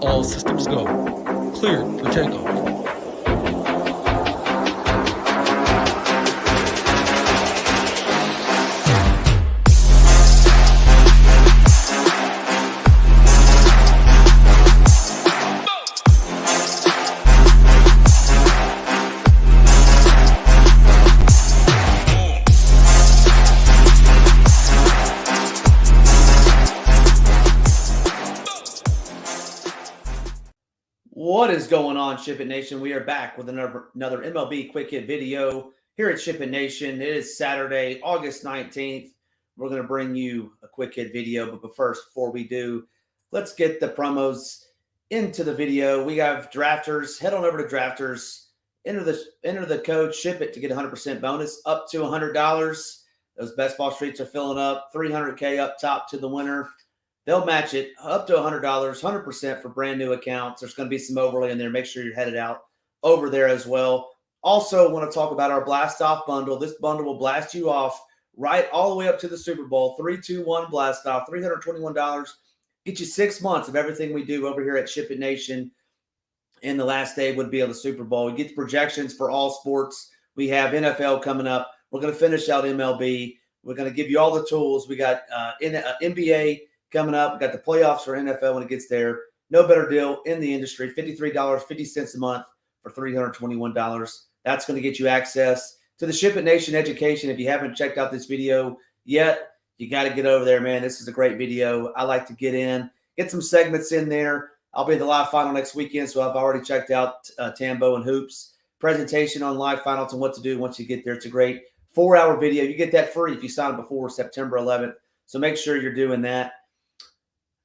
All systems go. Cleared for takeoff. What is going on, SHIPIT Nation? We are back with another MLB Quick Hit video here at SHIPIT Nation. It is Saturday, August 19th. We're going to bring you a quick hit video, but first, before we do, let's get the promos into the video. We have drafters. Head on over to drafters. Enter the code SHIPIT to get 100% bonus up to $100. Those best ball streets are filling up. $300K up top to the winner. They'll match it up to $100, 100% for brand new accounts. There's going to be some overlay in there. Make sure you're headed out over there as well. Also, want to talk about our Blast Off bundle. This bundle will blast you off right all the way up to the Super Bowl. 3-2-1 Blast Off, $321. Get you 6 months of everything we do over here at SHIPIT Nation. And the last day would be on the Super Bowl. We get the projections for all sports. We have NFL coming up. We're going to finish out MLB. We're going to give you all the tools. We got NBA coming up. We got the playoffs for NFL when it gets there. No better deal in the industry. $53.50 a month for $321. That's going to get you access to the SHIPIT Nation education. If you haven't checked out this video yet, you got to get over there, man. This is a great video. I like to get some segments in there. I'll be at the live final next weekend, so I've already checked out Tambo and Hoops presentation on live finals and what to do once you get there. It's a great 4-hour video. You get that free if you sign up before September 11th. So make sure you're doing that.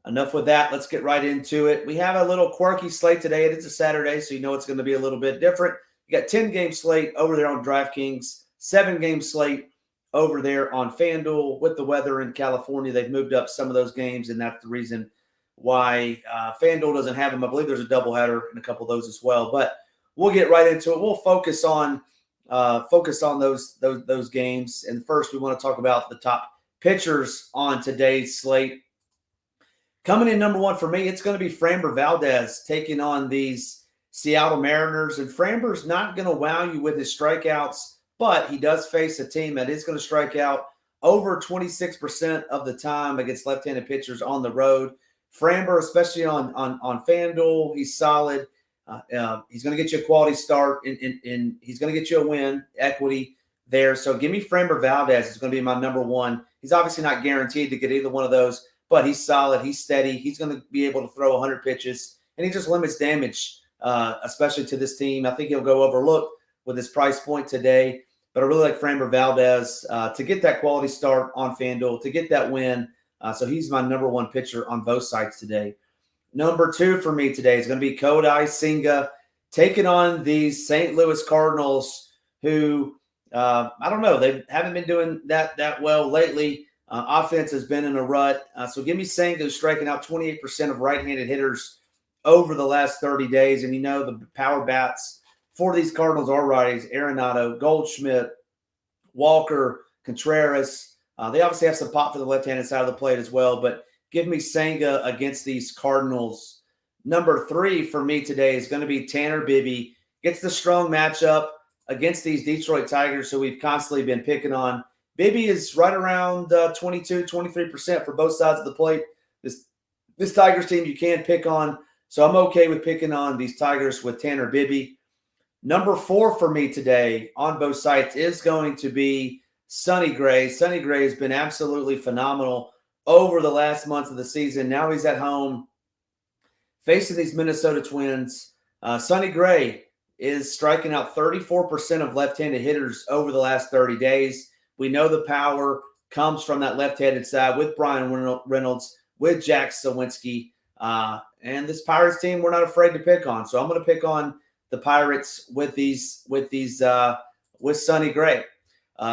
Enough with that. Let's get right into it. We have a little quirky slate today. It's a Saturday, so you know it's going to be a little bit different. You got 10-game slate over there on DraftKings, 7-game slate over there on FanDuel. With the weather in California, they've moved up some of those games, and that's the reason why FanDuel doesn't have them. I believe there's a doubleheader in a couple of those as well. But we'll get right into it. We'll focus on those games. And first, we want to talk about the top pitchers on today's slate. Coming in number one for me, it's going to be Framber Valdez taking on these Seattle Mariners. And Framber's not going to wow you with his strikeouts, but he does face a team that is going to strike out over 26% of the time against left-handed pitchers on the road. Framber, especially on FanDuel, he's solid. He's going to get you a quality start, and he's going to get you a win, equity there. So give me Framber Valdez. It's going to be my number one. He's obviously not guaranteed to get either one of those, but he's solid. He's steady. He's going to be able to throw 100 pitches, and he just limits damage, especially to this team. I think he'll go overlooked with his price point today, but I really like Framber Valdez to get that quality start on FanDuel, to get that win. So he's my number one pitcher on both sides today. Number two for me today is going to be Kodai Senga taking on these St. Louis Cardinals who, I don't know, they haven't been doing that well lately. Offense has been in a rut. So give me Senga, who's striking out 28% of right-handed hitters over the last 30 days. And you know the power bats for these Cardinals are righties: Arenado, Goldschmidt, Walker, Contreras. They obviously have some pop for the left-handed side of the plate as well. But give me Senga against these Cardinals. Number three for me today is going to be Tanner Bibby. Gets the strong matchup against these Detroit Tigers, who we've constantly been picking on. Bibby is right around 22, 23% for both sides of the plate. This Tigers team you can pick on, so I'm okay with picking on these Tigers with Tanner Bibby. Number four for me today on both sides is going to be Sonny Gray. Sonny Gray has been absolutely phenomenal over the last months of the season. Now he's at home facing these Minnesota Twins. Sonny Gray is striking out 34% of left-handed hitters over the last 30 days. We know the power comes from that left-handed side with Brian Reynolds, with Jack Sawinski. And this Pirates team, we're not afraid to pick on. So I'm going to pick on the Pirates with Sonny Gray.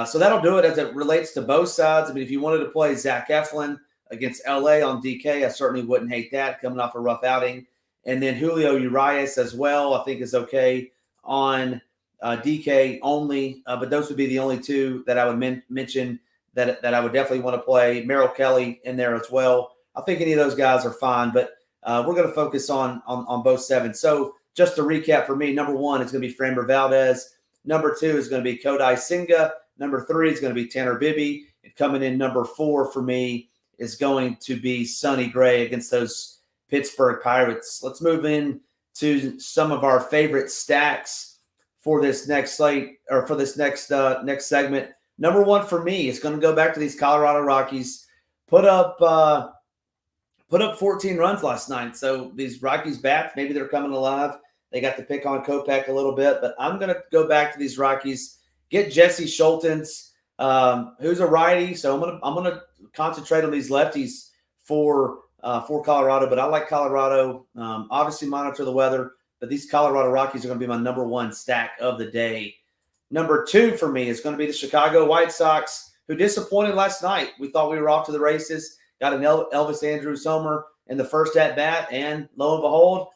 So that'll do it as it relates to both sides. I mean, if you wanted to play Zach Eflin against LA on DK, I certainly wouldn't hate that, coming off a rough outing. And then Julio Urias as well, I think is okay on DK only. But those would be the only two that I would mention that I would definitely want to play. Merrill Kelly in there as well. I think any of those guys are fine. But we're going to focus on both 7. So just to recap for me, number 1 is going to be Framber Valdez. Number 2 is going to be Kodai Senga. Number 3 is going to be Tanner Bibby. And coming in number 4 for me is going to be Sonny Gray against those Pittsburgh Pirates. Let's move in to some of our favorite stacks for this next slate, or for this next segment. Number 1 for me is going to go back to these Colorado Rockies. Put up 14 runs last night. So these Rockies bats, maybe they're coming alive. They got to pick on Kopech a little bit, but I'm going to go back to these Rockies. Get Jesse Schultens, who's a righty. So I'm gonna concentrate on these lefties for Colorado. But I like Colorado. Obviously, monitor the weather. But these Colorado Rockies are going to be my number 1 stack of the day. Number 2 for me is going to be the Chicago White Sox, who disappointed last night. We thought we were off to the races. Got an Elvis Andrus homer in the first at-bat, and lo and behold,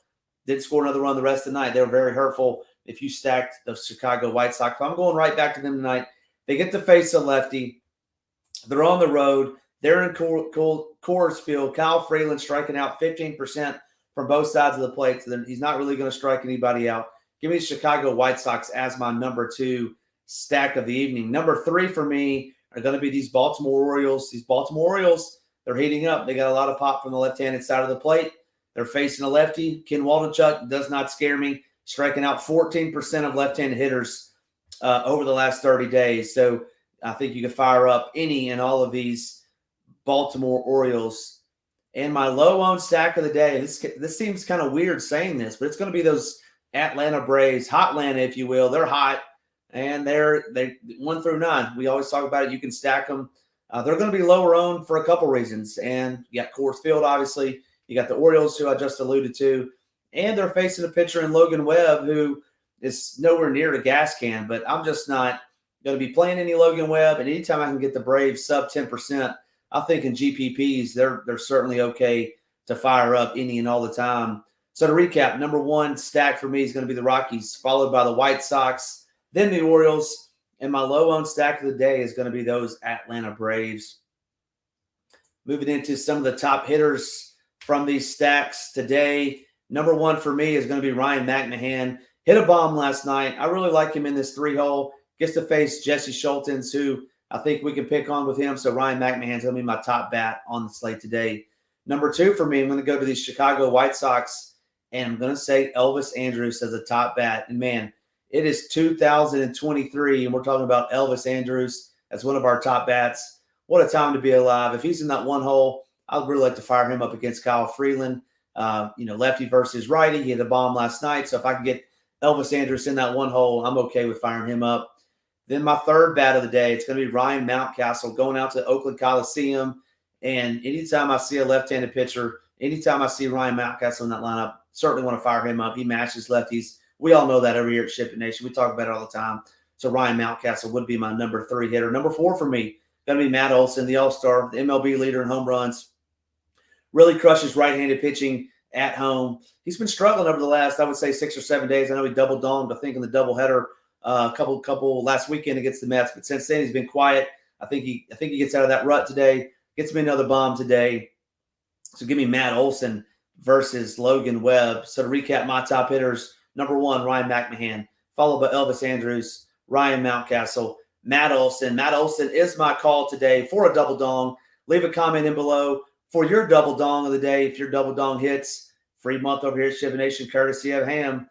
didn't score another run the rest of the night. They were very hurtful if you stacked the Chicago White Sox. I'm going right back to them tonight. They get to face a lefty. They're on the road. They're in Coors Field. Kyle Freeland striking out 15% from both sides of the plate. So he's not really going to strike anybody out. Give me the Chicago White Sox as my number 2 stack of the evening. Number 3 for me are going to be these Baltimore Orioles. These Baltimore Orioles, they're heating up. They got a lot of pop from the left-handed side of the plate. They're facing a lefty. Ken Waldichuk does not scare me, striking out 14% of left-handed hitters over the last 30 days. So I think you can fire up any and all of these Baltimore Orioles. And my low-owned stack of the day, this seems kind of weird saying this, but it's going to be those Atlanta Braves, hot Atlanta, if you will. They're hot, and they 1 through 9. We always talk about it. You can stack them. They're going to be lower owned for a couple reasons. And you got Coors Field, obviously. You got the Orioles, who I just alluded to. And they're facing a pitcher in Logan Webb, who is nowhere near a gas can. But I'm just not going to be playing any Logan Webb. And anytime I can get the Braves sub 10%, I think in GPPs, they're certainly okay to fire up any and all the time. So to recap, number 1 stack for me is going to be the Rockies, followed by the White Sox, then the Orioles. And my low-owned stack of the day is going to be those Atlanta Braves. Moving into some of the top hitters from these stacks today. Number 1 for me is going to be Ryan McMahon. Hit a bomb last night. I really like him in this 3-hole. Gets to face Jesse Schultens, who I think we can pick on with him. So Ryan McMahon's going to be my top bat on the slate today. Number 2 for me, I'm going to go to the Chicago White Sox, and I'm going to say Elvis Andrus as a top bat. And, man, it is 2023, and we're talking about Elvis Andrus as one of our top bats. What a time to be alive. If he's in that 1 hole, I'd really like to fire him up against Kyle Freeland. Lefty versus righty. He hit a bomb last night. So if I can get Elvis Andrus in that 1 hole, I'm okay with firing him up. Then my 3rd bat of the day, it's going to be Ryan Mountcastle going out to Oakland Coliseum. And anytime I see a left-handed pitcher, anytime I see Ryan Mountcastle in that lineup, certainly want to fire him up. He matches lefties. We all know that over here at SHIPIT Nation. We talk about it all the time. So Ryan Mountcastle would be my number 3 hitter. Number 4 for me, going to be Matt Olson, the All-Star, the MLB leader in home runs. Really crushes right-handed pitching at home. He's been struggling over the last, I would say, 6 or 7 days. I know he double-domed, I think, in the doubleheader couple last weekend against the Mets. But since then, he's been quiet. I think he gets out of that rut today. Gets me another bomb today. So give me Matt Olson versus Logan Webb. So to recap my top hitters, number 1, Ryan McMahon, followed by Elvis Andrus, Ryan Mountcastle, Matt Olson. Matt Olson is my call today for a double dong. Leave a comment in below for your double dong of the day. If your double dong hits, free month over here at SHIPIT Nation, courtesy of Ham.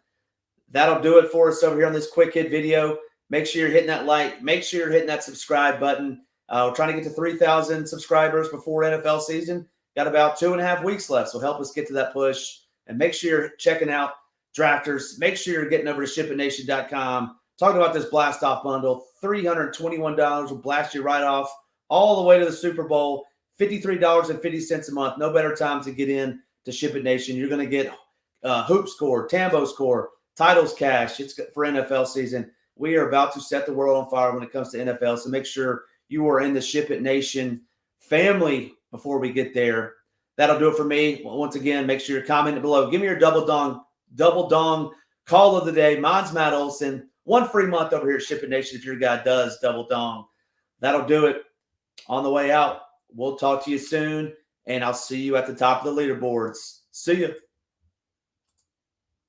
That'll do it for us over here on this quick hit video. Make sure you're hitting that like. Make sure you're hitting that subscribe button. We're trying to get to 3,000 subscribers before NFL season. Got about 2.5 weeks left, so help us get to that push. And make sure you're checking out Drafters. Make sure you're getting over to ShipItNation.com. Talking about this blast-off bundle, $321 will blast you right off all the way to the Super Bowl, $53.50 a month. No better time to get in to SHIPIT Nation. You're going to get Hoop Score, Tambo Score, Titles Cash. It's for NFL season. We are about to set the world on fire when it comes to NFL, so make sure you are in the SHIPIT Nation family before we get there. That'll do it for me. Once again, make sure you're commenting below. Give me your double dong call of the day. Mine's Matt Olson. 1 free month over here at SHIPIT Nation if your guy does double dong. That'll do it. On the way out, we'll talk to you soon, and I'll see you at the top of the leaderboards. See ya.